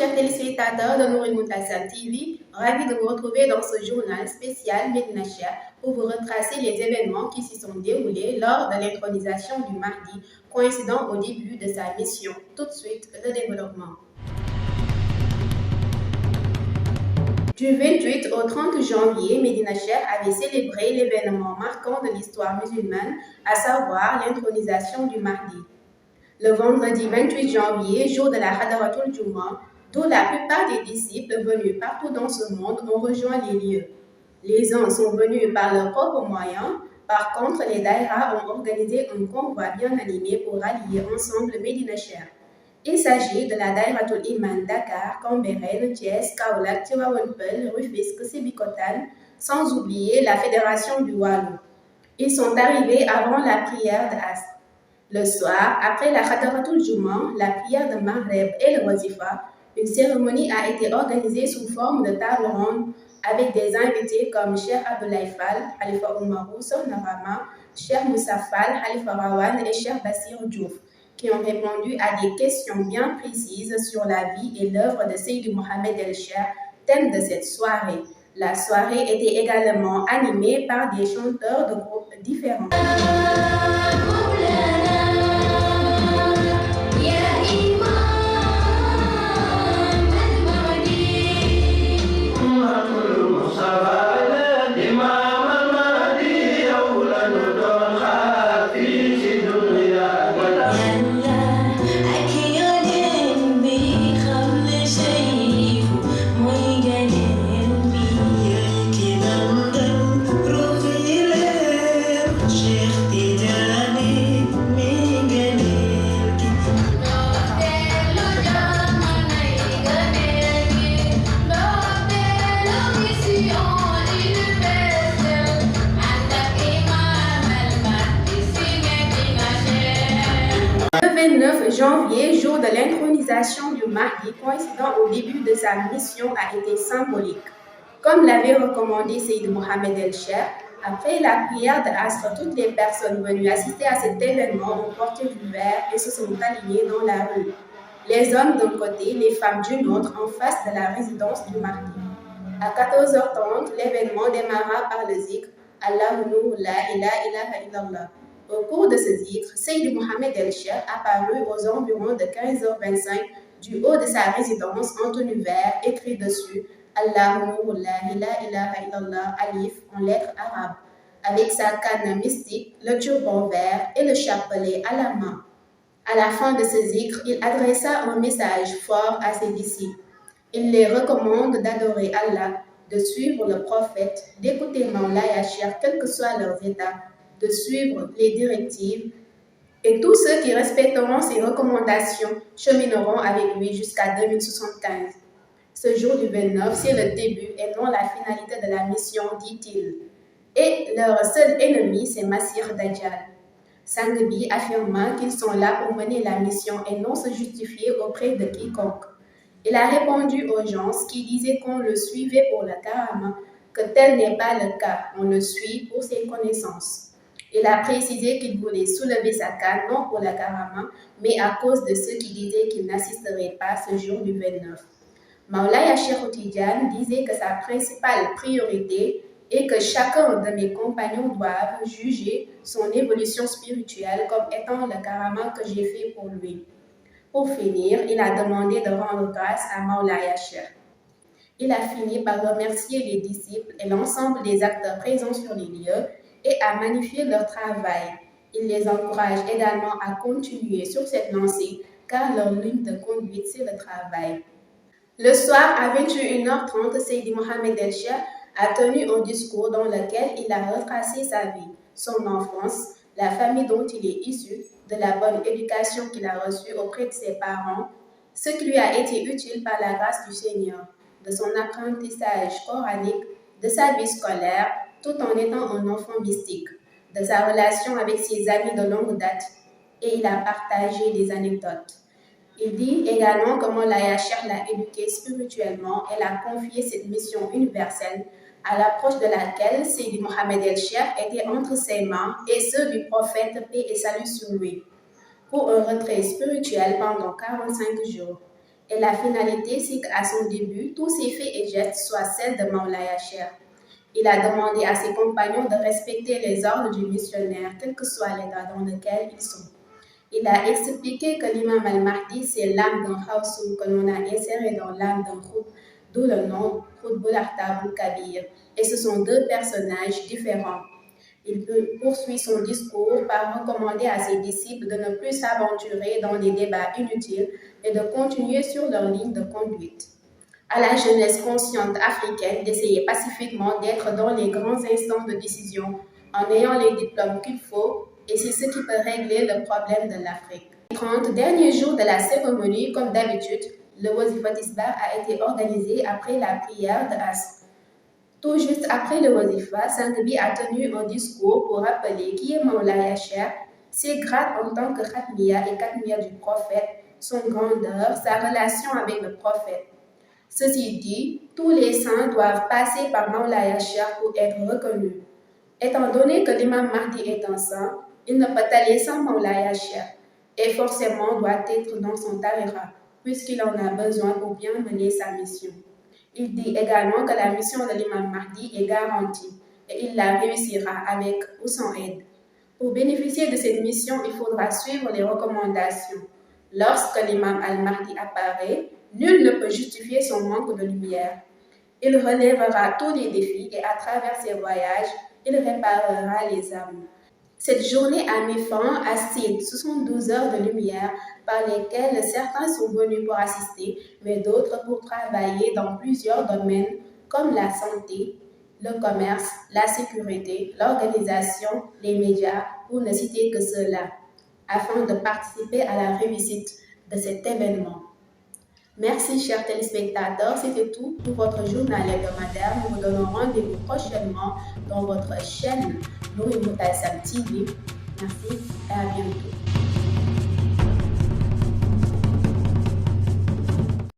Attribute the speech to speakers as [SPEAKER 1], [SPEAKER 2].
[SPEAKER 1] chers téléspectateurs de Nourri Moutassam TV, ravi de vous retrouver dans ce journal spécial Médina Cheikh pour vous retracer les événements qui s'y sont déroulés lors de l'intronisation du Mahdi, coïncidant au début de sa mission. Tout de suite, le développement. Du 28 au 30 janvier, Médina Cheikh avait célébré l'événement marquant de l'histoire musulmane, à savoir l'intronisation du Mahdi. Le vendredi 28 janvier, jour de la Hadaratul Juma, d'où la plupart des disciples venus partout dans ce monde ont rejoint les lieux. Les uns sont venus par leurs propres moyens, par contre les Daïras ont organisé un convoi bien animé pour rallier ensemble Médina Cheikh. Il s'agit de la Daïratul Iman Dakar, Cambérène, Thiès, Kaolack, Tivaouane Peulh, Rufisque, Sébikotane, sans oublier la Fédération du Waalo. Ils sont arrivés avant la prière de As. Le soir, après la Hadaratul Juma, la prière de Maghreb et le Wazifa, une cérémonie a été organisée sous forme de table ronde avec des invités comme Cheikh Abdoulaye Fall, Khalifa Oumarou, Sokhna Rama, Cheikh Moussa Fall, Khalifa Rawan et Cheikh Bassirou Diouf, qui ont répondu à des questions bien précises sur la vie et l'œuvre de Seydi Mohamed El Cheikh, thème de cette soirée. La soirée était également animée par des chanteurs de groupes différents. Le 29 janvier, jour de l'intronisation du Mahdi, coïncidant au début de sa mission, a été symbolique. Comme l'avait recommandé Seydi Mohamed El Cheikh, après la prière de Asr, toutes les personnes venues assister à cet événement ont porté du verre et se sont alignées dans la rue. Les hommes d'un côté, les femmes d'une autre, en face de la résidence du Mahdi. À 14h30, l'événement démarra par le zikr Allahu Nour la ilaha illallah. Au cours de ce zikr, Seydi Mohamed El Cheikh apparut aux environs de 15h25 du haut de sa résidence en tenue vert, écrit dessus Allahu Nour la ilaha illallah alif en lettres arabes, avec sa canne mystique, le turban vert et le chapelet à la main. À la fin de ce zikr, il adressa un message fort à ses disciples. Il les recommande d'adorer Allah, de suivre le prophète, d'écouter Maulaya Cheikh, quels que soient leurs états, de suivre les directives, et tous ceux qui respecteront ses recommandations chemineront avec lui jusqu'à 2075. Ce jour du 29, c'est le début et non la finalité de la mission, dit-il. Et leur seul ennemi, c'est Masih Dajjal. Sangbi affirma qu'ils sont là pour mener la mission et non se justifier auprès de quiconque. Il a répondu aux gens qui disaient qu'on le suivait pour le karama, que tel n'est pas le cas, on le suit pour ses connaissances. Il a précisé qu'il voulait soulever sa canne non pour la karama, mais à cause de ceux qui disaient qu'il n'assisterait pas ce jour du 29. Maulaya Cheikh Tidiane disait que sa principale priorité est que chacun de mes compagnons doivent juger son évolution spirituelle comme étant le karama que j'ai fait pour lui. Pour finir, il a demandé de rendre grâce à Maulaya Cheikh. Il a fini par remercier les disciples et l'ensemble des acteurs présents sur les lieux et à magnifier leur travail. Il les encourage également à continuer sur cette lancée car leur ligne de conduite, c'est le travail. Le soir, à 21h30, Seydi Mohamed El Cheikh a tenu un discours dans lequel il a retracé sa vie, son enfance, la famille dont il est issu, de la bonne éducation qu'il a reçue auprès de ses parents, ce qui lui a été utile par la grâce du Seigneur, de son apprentissage coranique, de sa vie scolaire, tout en étant un enfant mystique, de sa relation avec ses amis de longue date, et il a partagé des anecdotes. Il dit également comment Maulaya Cheikh l'a éduqué spirituellement et l'a confié cette mission universelle à l'approche de laquelle Seydi Mohamed El Cheikh était entre ses mains et ceux du prophète, paix et salut sur lui, pour un retrait spirituel pendant 45 jours. Et la finalité, c'est qu'à son début, tous ses faits et gestes soient celles de Maulaya Cher. Il a demandé à ses compagnons de respecter les ordres du missionnaire, quel que soit l'état dans lequel ils sont. Il a expliqué que l'imam al-Mahdi, c'est l'âme d'un Khawsu que l'on a inséré dans l'âme d'un Khut, d'où le nom Khut Boulartab Kabir. Et ce sont deux personnages différents. Il poursuit son discours par recommander à ses disciples de ne plus s'aventurer dans des débats inutiles et de continuer sur leur ligne de conduite. À la jeunesse consciente africaine d'essayer pacifiquement d'être dans les grands instants de décision en ayant les diplômes qu'il faut, et c'est ce qui peut régler le problème de l'Afrique. Les 30 derniers jours de la cérémonie, comme d'habitude, le Wazifat Isbar a été organisé après la prière de Asr. Tout juste après le Wazifa, Sangabi a tenu un discours pour rappeler qui est Maulaya Cher, ses grades en tant que Khatmiya et Katmiya du prophète, son grandeur, sa relation avec le prophète. Ceci dit, tous les saints doivent passer par Maulaya Cher pour être reconnus. Étant donné que l'imam Mahdi est un saint, il ne peut aller sans Maulaya Cher et forcément doit être dans son tariqa, puisqu'il en a besoin pour bien mener sa mission. Il dit également que la mission de l'imam Mahdi est garantie et il la réussira avec ou sans aide. Pour bénéficier de cette mission, il faudra suivre les recommandations. Lorsque l'imam al-Mahdi apparaît, nul ne peut justifier son manque de lumière. Il relèvera tous les défis et à travers ses voyages, il réparera les âmes. Cette journée a mis fin à ces 72 heures de lumière par lesquelles certains sont venus pour assister, mais d'autres pour travailler dans plusieurs domaines comme la santé, le commerce, la sécurité, l'organisation, les médias, pour ne citer que cela, afin de participer à la réussite de cet événement. Merci chers téléspectateurs, c'était tout pour votre journal hebdomadaire. Nous vous donnons rendez-vous prochainement dans votre chaîne Nouri Moutalsam TV. Merci et à bientôt.